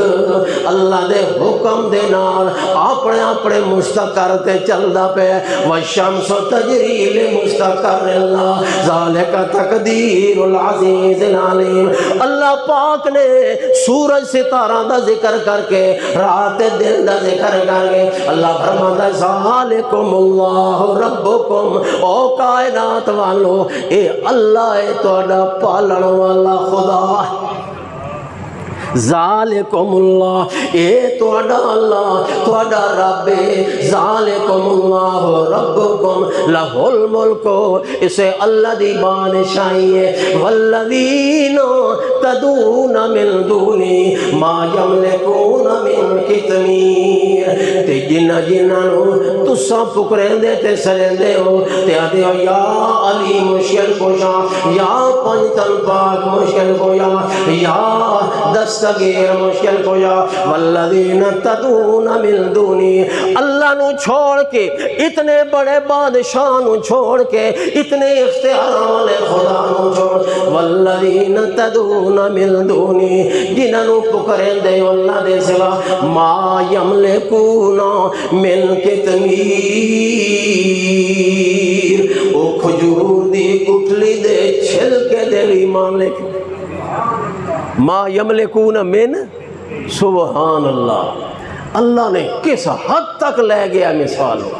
[SPEAKER 1] اللہ دے حکم دے نال اپنے اپنے مستقر تے چلدا پے۔ والشمس تجری لمستقر اللہ ذالک تقدیر العزیز العلیم۔ اللہ پاک نے سورج ستارہ دا ذکر کر کے رات دن دا ذکر کر کے اللہ فرماتا ہے ذالکم اللہ ربکم، او کائنات والو اے اللہ ہے تہاڈا پالن والا خدا ہے۔ ذالکم اللہ، اے تہاڈا اللہ تہاڈا رب ہے۔ ذالکم اللہ ربکم لہ الملک، اسے اللہ دی بادشاہی ہے۔ والذین تدعون من دونی ما یملکون من قطمیر، تے جنہ نو تساں پکریندے تے سریندے ہو تے آدھے ہو یا علی مشکل کشا، یا پنجتن پاک مشکل کشا، یا دستگیر مشکل کشا۔ والذین تدعون من دونی، اللہ نو چھوڑ کے اتنے بڑے بادشاہ نو چھوڑ کے اتنے اختیار والے خدا نو چھوڑ، والذین تدعون من دونی، جنہاں نو پکریندے ہو اللہ دے سوا، ما یملکون من قطمیر، او کھجور دی گٹھلی دے چھلکے دے بھی مالک، ما یملکون من، سبحان اللہ۔ اللہ نے کس حد تک لے گیا مثال ہو،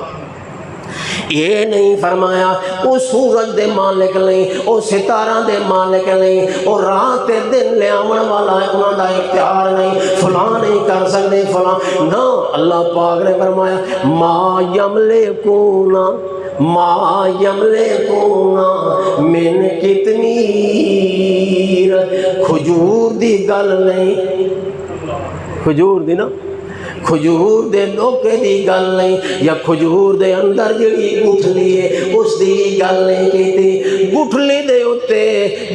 [SPEAKER 1] یہ نہیں فرمایا وہ سورج دے مالک نہیں، وہ ستارہ دے مالک نہیں، وہ رات دن لے آمن والا ہے، انہوں دا اختیار نہیں، فلاں نہیں کر سکتے فلاں، نہ، اللہ پاک نے فرمایا ما یملکون من قطمیر، کھجور دی گل نہیں، کھجور دی نا، کھجور دے ڈوکے دی گل نہیں، یا کھجور دے اندر جڑی گٹھلی ہے اس دی گل نہیں کیتی، گٹھلی دے اتے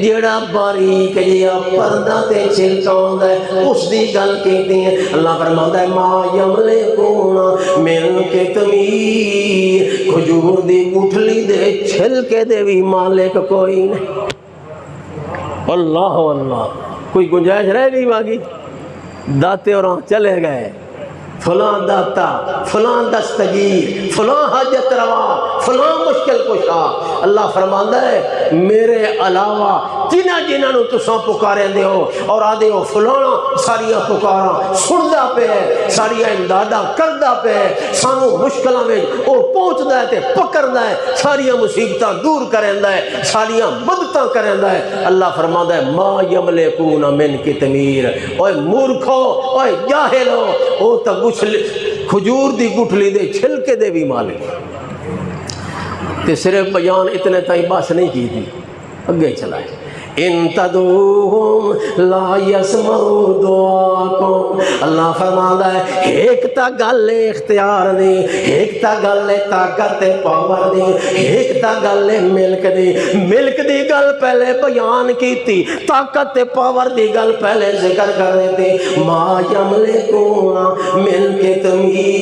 [SPEAKER 1] جڑا باریک جیا پردہ تے چھلکا ہوندا ہے اس دی گل کیتی ہے۔ اللہ فرماتا ہے ما یملکون من قطمیر، کھجور دی گٹھلی دے چھلکے دے بھی مالک کوئی نہیں۔ اللہ اللہ، کوئی گنجائش رہ گئی باقی؟ داتے اور چلے گئے، فلاں داتا، فلاں دستگیر، فلاں حاجت روا، فلاں مشکل کشا۔ اللہ فرماندا ہے میرے علاوہ جنہ جنہاں نو تساں پکارے دے ہو اور آدھے ہو فلانا ساریاں پکاراں سندا پہ ہے، ساریاں امداداں کردا پہ ہے، سانو مشکلاں میں او پہنچدا ہے تے پکڑدا ہے، ساریاں مصیبتاں دور کریندا ہے، ساریاں مدداں کریندا ہے۔ اللہ فرماندا ہے ما یملکون من قطمیر، اوے مورکھو، اوے جاہلو، او تا کھجور دی گٹھلی دے چھلکے دے بھی مالک۔ تے صرف بیان اتنے تائیں بس نہیں کی تھی، اگے چلائے ان تدعوہم لا یسمعوا دعاکم۔ اللہ فرماتا ہے ایک تا گل اختیار دی، ایک تا گل طاقت پاور دی، ایک تا گل ملک دی۔ ملک دی گل پہلے بیان کی تھی، طاقت پاور دی گل پہلے ذکر کر دیتی۔ ما یملکون من قطمیر،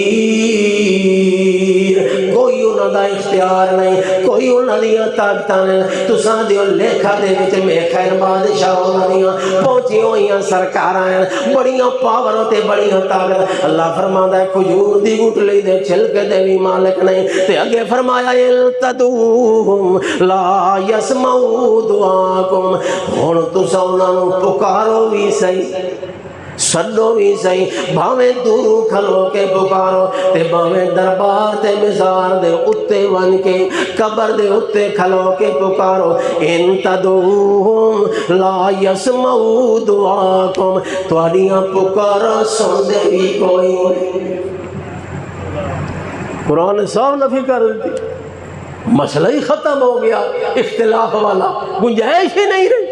[SPEAKER 1] کوئی انہوں دا اختیار نہیں، کوئی انہوں دیا طاقتاں نہیں۔ تساں دیو لیکھا دے وچ میں خیر بادشاہ ہوندیاں پہنچی ہوئیاں سرکاراں بڑیاں پاور تے بڑیاں طاقت۔ اللہ فرماتا ہے کھجور دی گٹھلی دے چھلکے دے بھی مالک نہیں۔ تے اگے فرمایا التدعوہم لا یسمعوا دعاکم، ہن تساں انہاں نو پکارو بھی صحیح، سڈو بھی صحیح، بھاویں دوروں کھلو کے پکارو تے بھاویں دربار تے مزار دے اتے ون کے قبر دے اتے کھلو کے پکارو۔ ان تدعوہم لا یسمعوا دعاکم، تواڈیاں پکارا سن دے بھی کوئی۔ قرآن صاحب نفی کر دیتی، مسئلہ ہی ختم ہو گیا، اختلاف والا گنجائش ہی نہیں رہی۔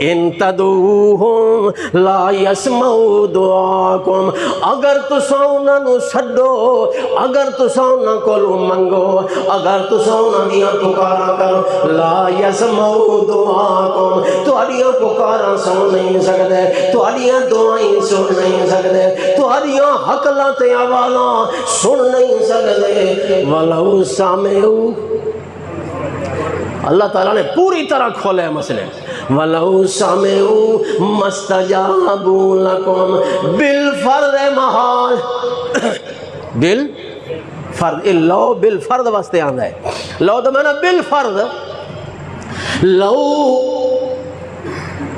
[SPEAKER 1] ان تدعوہم لا یسمعوا دعاکم، اگر تساں انہاں نو سڈو، اگر تساں انہاں کولوں منگو، اگر تساں انہاں دیاں پکاراں کرو، لا یسمعوا دعاکم، تہاڈیاں پکاراں سن نہیں سکدے، تہاڈیاں دعائیں سن نہیں سکدے، تہاڈیاں حقلاں تے آوازاں سن نہیں سکدے۔ ولو سمعوا، اللہ تعالیٰ نے پوری طرح کھولے مسئلے۔ وَلَوْ سَمِعُوا مَا اسْتَجَابُوا لَكُمْ بِالْفَرْضِ محال، بالفرض، لو بالفرض واسطے آندا ہے، لو تو میں نے بالفرض، لو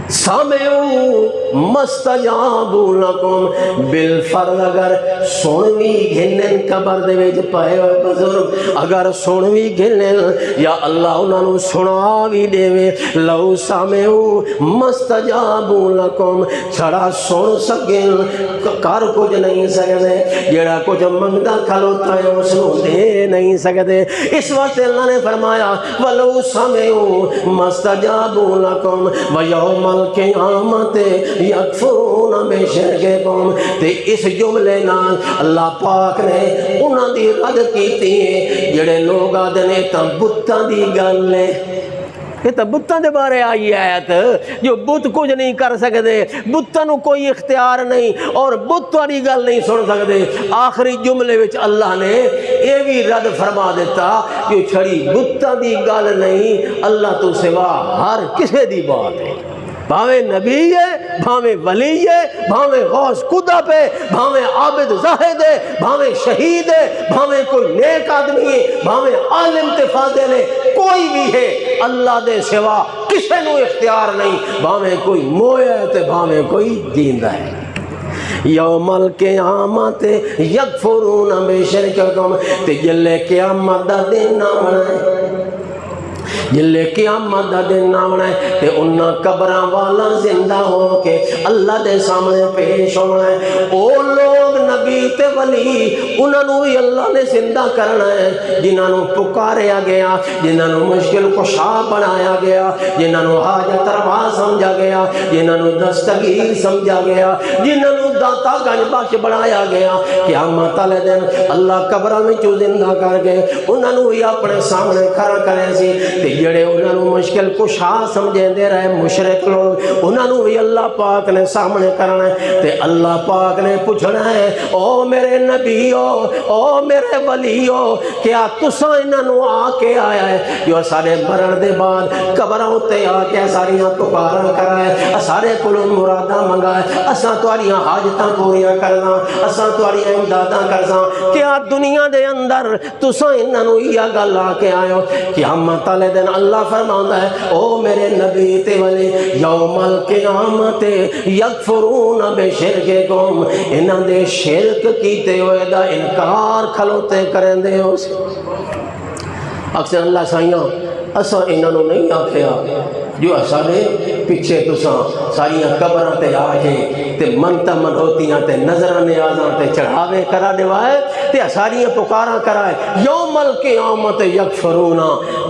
[SPEAKER 1] سامعوا ما استجابوا لكم بالفرض، اگر سنوی گھنن قبر دے وچ پائے ہوئے بزرگ اگر سنوی گھنن یا اللہ انہاں نو سنا بھی دے، لو سامعوا ما استجابوا لكم، چھڑا سن سکن کر کچھ نہیں سکدے، جڑا کچھ منگدا کھلوتا ہے اس نو دے نہیں سکدے۔ اس واسطے اللہ نے فرمایا ولو سامعوا ما استجابوا لكم ويوم القیامت یکفرون بشرککم۔ تے اس جملے نال اللہ پاک نے انہاں دی رد کیتی ہے جڑے لوگ آدھے نے تاں بتاں دی گل ہے، یہ تو بتاں دے بارے آئی آیت جو بت کچھ نہیں کر سکتے، بتاں نو کوئی اختیار نہیں اور بت والی گل نہیں سن سکتے۔ آخری جملے وچ اللہ نے یہ بھی رد فرما دیتا کہ چھڑی بتاں دی گل نہیں، اللہ تو سوا ہر کسے دی بات ہے، بھاویں نبی ہے، بھاویں ولی ہے، بھاویں غوث قدہ پہ، بھاویں عابد زاہد ہے، بھاویں شہید ہے، بھاویں کوئی نیک آدمی ہے، بھاویں عالم تے فاضل ہے، کوئی بھی ہے، اللہ دے سوا کسے نو اختیار نہیں، بھاویں کوئی مویا ہے تے بھاویں کوئی جیندہ ہے۔ یوم القیامت یکفرون بشرککم، تے جلے قیامت دا دن نہ بنائے، جلے قیامت دا دن آنا ہے تے انہاں قبراں والا زندہ ہو کے اللہ دے سامنے پیش ہونا ہے۔ او لوگ نبی تے ولی انہاں نو بھی اللہ نے زندہ کرنا ہے جنہاں نو پکاریا گیا، جنہاں نو مشکل کشا بنایا گیا، جنہاں نو حاجت روا سمجھا سمجھا گیا، جنہاں نو دستگیر سمجھا گیا، جنہاں نو داتا گنج بخش بنایا گیا، قیامت والے دن اللہ قبراں وچوں زندہ کر کے انہاں نو بھی اپنے سامنے کھڑا کرے سی، تے جڑے انہاں نو مشکل کشا سمجھدے رہے مشرک لوگ انہاں نو بھی اللہ پاک نے سامنے کرنا ہے، تے اللہ پاک نے پوچھنا ہے او میرے نبیو، او میرے ولیو، کیا تساں انہاں نو آ کے آیا ہے جو سارے مرن دے بعد قبراں تے آ کے ساریاں پکاراں کرائے، سارے کولوں مراداں منگائے، اساں تہاڈیاں حاجتاں پوریاں کرنا، اساں تہاڈیاں امداداں کرساں، کیا دنیا دے اندر تساں انہاں نو یہ گل آ کے آئے ہو؟ قیامت والے دن اللہ فرماوندا ہے او میرے نبی تے ولی یوم القیامت یکفرون بشرککم، انہاں دے شرک کیتے ہوئے دا انکار کھلوتے کرندے ہو۔ اکثر اللہ سائیاں اساں انہاں نو نہیں آکھیا جو سارے پیچھے تساں ساریاں قبراں تے آ کے تے منتا منوتیاں تے نظراں نیازاں تے چڑھاوے کرا دیوائے تے ساریاں پکاراں کرائے، یوم القیامت یکفرون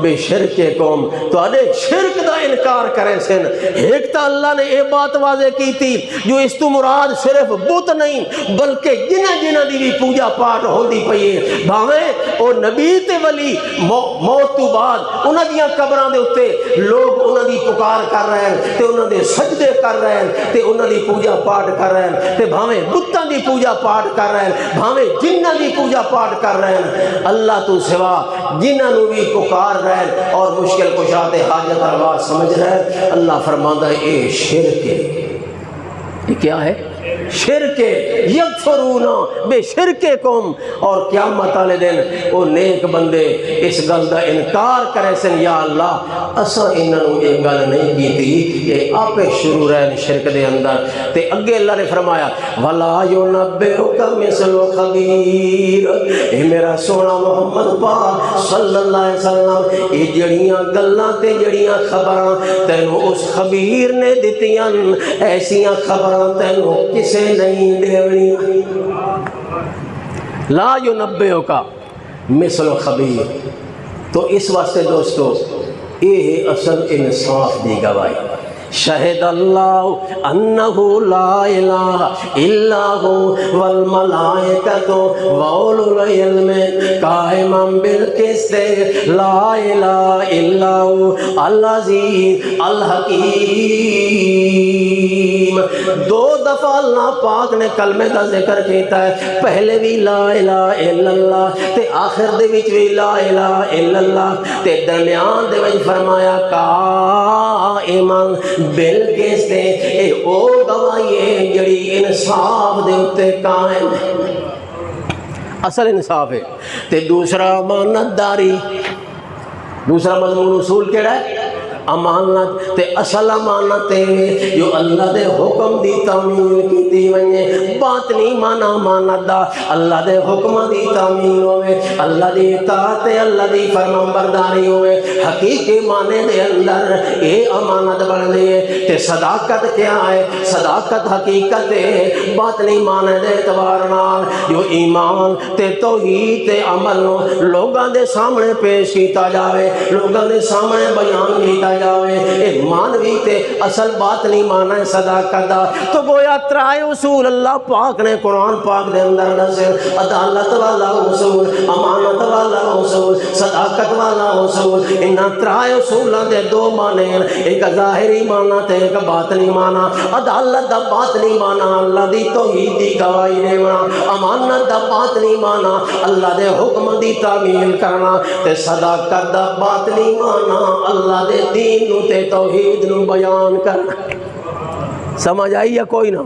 [SPEAKER 1] بشرککم، تو اڈے شرک دا انکار کرے سن۔ ایک تا اللہ نے یہ بات واضح کی تھی جو اس تو مراد صرف بت نہیں بلکہ جنہ دی بھی پوجا پاٹ ہوندی پئی ہے، بھاویں او نبی تے ولی موت تو بعد انہاں دیاں قبراں دے اوتے لوگ انہاں دی پکار کر رہے ہیں تے انہاں دے سجدے کر رہے ہیں تے انہاں دی پوجا پاٹ کر رہے ہیں تے بھاویں بتاں دی پوجا پاٹ کر رہے ہیں، بھاویں جنہ دی پوجا پاٹ کر رہے ہیں، اللہ تو سوا جنہاں نو بھی پکار رہے ہیں اور مشکل کشا تے حاجت روا سمجھ رہے ہیں، اللہ فرماندا ہے اے شرک ہے۔ یہ کیا ہے؟ شرک یکفرون بے شرککم، اور قیامت والے دن وہ نیک بندے اس گل دا انکار کرے سن یا اللہ اساں انہاں نو یہ گل نہیں کیتی، یہ آپ شروع رہن شرک دے اندر۔ تے اگے اللہ نے فرمایا ولا ینبئک مثل خبیر، اے میرا سونا محمد پاک صلی اللہ علیہ وسلم یہ جڑیاں گلاں تے جڑیاں خبراں تینوں اس خبیر نے دتیاں، ایسیاں خبراں تینوں کسے نہیں دیونی۔ لا ینبئک مثل خبیر، تو اس واسطے دوستو یہ اصل انصاف دی گواہی۔ شہد اللہ انہو لا الہ الا ہو والملائکۃ واولو العلم قائما بالقسط لا الہ الا ہو العزیز الحکیم۔ دو دفعہ اللہ پاک نے کلمے کا ذکر کیتا ہے، پہلے بھی لا الہ الا اللہ تے آخر دے وچ بھی لا الہ الا اللہ تے درمیان دے وچ فرمایا قائما بالقسط، اے او گواہی ہے جڑی انصاف دے اوتے قائم ہے، اصل انصاف ہے۔ تے دوسرا امانت داری، دوسرا مضمون اصول کیڑا ہے؟ امانت، تے اصل امانت ہے جو اللہ دے حکم دی تعمیل کیتی ونے، باطنی معنی امانت دا اللہ دے حکم دی تعمیل ہوئے، اللہ دی اطاعت اللہ دی فرمان برداری ہوئے، حقیقی معنی دے اندر اے امانت بن دے۔ تے صداقت کیا ہے؟ صداقت حقیقت ہے باطنی معنی دے اعتبار نال جو ایمان تے توحید تے عمل لوگاں دے سامنے پیش کیتا جاوے، لوگاں دے سامنے بیان کیتا جاوے، اے مانوی تے اصل بات نہیں مانا ہے صداقت دا۔ تو گویا ترائے اصول اللہ پاک نے قرآن پاک دے اندر نظر، عدالت والا اصول، امانت والا اصول، صداقت والا اصول، انہاں ترائے اصولوں دے دو معنی ہیں، ایک ظاہری معنی تے ایک باطنی معنی۔ عدالت دا باطنی معنی اللہ دی توحید دی گواہی دینا، امانت دا باطنی معنی اللہ دے حکم دی تعمیل کرنا، تے صداقت دا باطنی معنی اللہ دے دین نو تے توحید نو بیان کرنا۔ سمجھ آئی یا کوئی نہ؟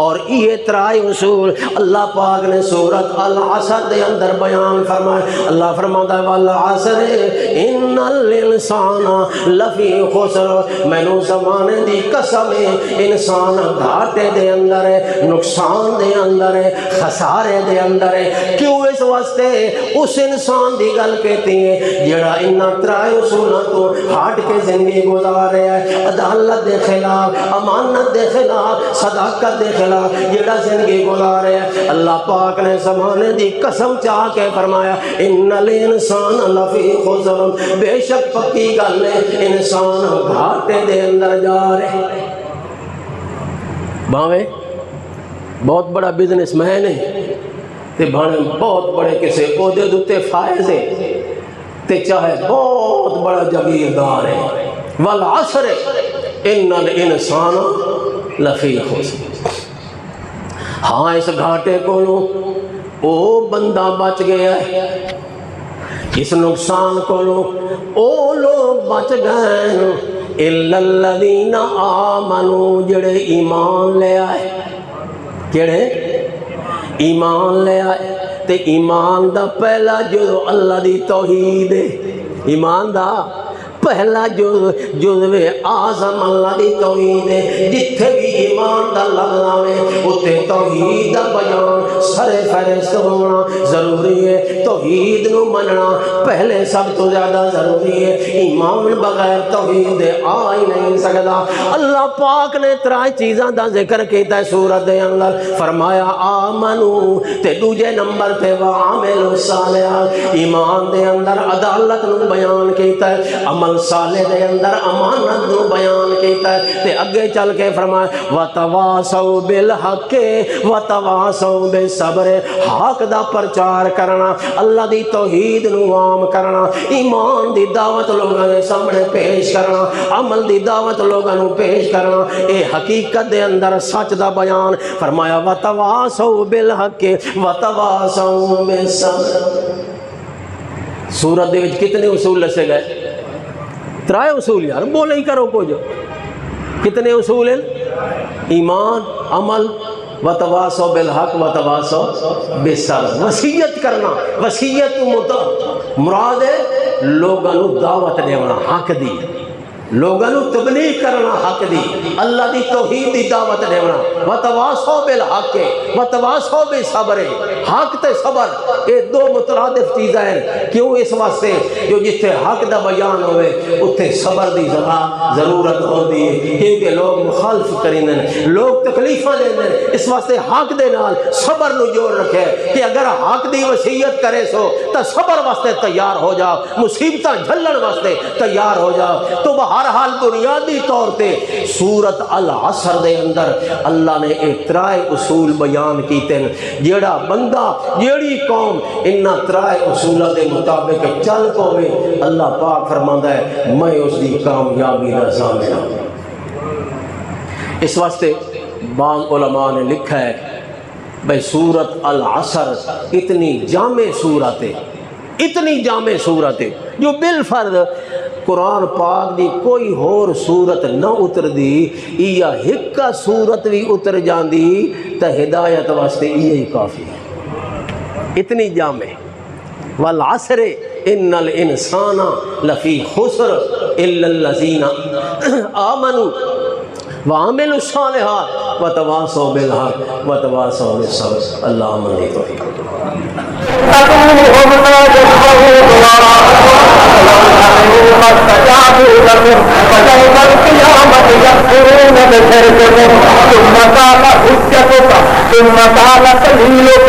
[SPEAKER 1] اور یہ ترائے اصول اللہ پاک نے سورۃ العصر دے اندر بیان فرمائے۔ اللہ فرماتا ہے والعصر ان الانسان لفی خسر، مینوں زمانے دی قسم ہے انسان گھاٹے دے اندر ہے، نقصان دے اندر ہے، خسارے دے اندر ہے۔ کیوں؟ اس واسطے اس انسان دی گل کہتی ہے جڑا انہاں ترائے اصولوں تو ہٹ کے زندگی گزار رہا ہے، عدالت دے خلاف، امانت دے خلاف، صداقت دے خلاف جڑا زندگی گزار رہا ہے. اللہ پاک نے زمانے دی قسم چاہ کے فرمایا ان الانسان لفی خسر، بے شک پکی گل ہے انسان گھاٹے دے اندر جا رہے. باویں بہت بڑا بزنس مین ہے تے بھاویں بہت بڑے کسے عہدے دے فائز ہے تے چاہے بہت بڑا جاگیردار ہے. والعصر ان الانسان لفی خسر. ہاں اس گھاٹے کو او بندہ بچ گیا ہے، اس نقصان کو او لوگ بچ گئے الا الذین آمنوا جڑے ایمان لے آئے. کیڑے ایمان لے آئے تے ایمان دا پہلا جو اللہ دی توحید ہے. ایمان دا پہلا جزو اعظم اللہ دی توحید ہے. جتھے بھی ایمان دا لفظ آوے اتنے توحید دا بیان سر فہرست ہونا ضروری ہے. توحید نو مننا پہلے سب تو زیادہ ضروری ہے. ایمان بغیر توحید آ ہی نہیں سکتا. اللہ پاک نے ترائے چیزاں دا ذکر کیتا ہے سورت دے اندر. فرمایا آمنو تے دوجے نمبر تے وعملوا الصالحات. ایمان دے اندر عدالت نو بیان کیتا ہے، عمل صالح دے اندر امانت نو بیان کیتا ہے. تے اگے چل کے فرمایا وتواصوا بالحق وتواصوا بالصبر. حق دا پرچار کرنا، اللہ دی توحید نو عام کرنا، ایمان دی دعوت لوگاں دے سامنے پیش کرنا، عمل دی دعوت لوگاں نو پیش کرنا، اے حقیقت دے اندر سچ دا بیان. فرمایا وتواصوا بالحق وتواصوا بالصبر. سورت دے وچ کتنے اصول لسے گئے؟ ترائے اصول یار، بولے ہی کرو کچھ. کتنے اصول ہیں؟ ایمان، عمل، وتواصوا بالحق وتواصوا بالصبر. وصیت کرنا، وصیت مراد ہے لوگاں نو دعوت دینا حق دی، لوگاں نو تبلیغ کرنا حق دی، اللہ دی توحید دی دعوت دینا. وتواصوا بالحق وتواصوا بالصبر. حق تے صبر یہ دو مترادف چیزیں ہیں. کیوں؟ اس واسطے جو جتھے حق دا بیان ہوئے اتھے صبر دی ضرورت ہوتی ہے، کیونکہ لوگ مخالف کریں، لوگ تکلیفاں دیں. اس واسطے حق دے نال صبر نو جوڑ رکھے کہ اگر حق دی وصیت کرے سو تو صبر واسطے تیار ہو جاؤ، مصیبتاں جھلن واسطے تیار ہو جاؤ. تو بہر حال بنیادی طور تے سورت العصر دے اندر اللہ نے ایک ترائے اصول بیان کیتے ہیں. جیڑا بندہ جیڑی قوم انہاں ترائے اصولوں دے مطابق چل پوے، اللہ پاک فرماندا ہے میں اس دی کامیابی دا ضامن ہوں. اس واسطے بعض علماء نے لکھا ہے بھئی سورت العصر اتنی جامع صورت ہے، اتنی جامع صورت ہے جو بالفرض قرآن پاک دی کوئی اور صورت نہ اتر دی یا ہکا صورت بھی اتر جاندی تا ہدایت واسطے یہی کافی ہے. اتنی جامع. والعصر ان الانسان لفی خسر الا الذین آمنوا وعملوا الصالحات وتواصوا بالحق وتواصوا بالصبر. اللہم نے توفیق. فاستجابوا لهم فيوم القيامة يكفرون بشركهم ثم قال حجتك ثم قال سبيلك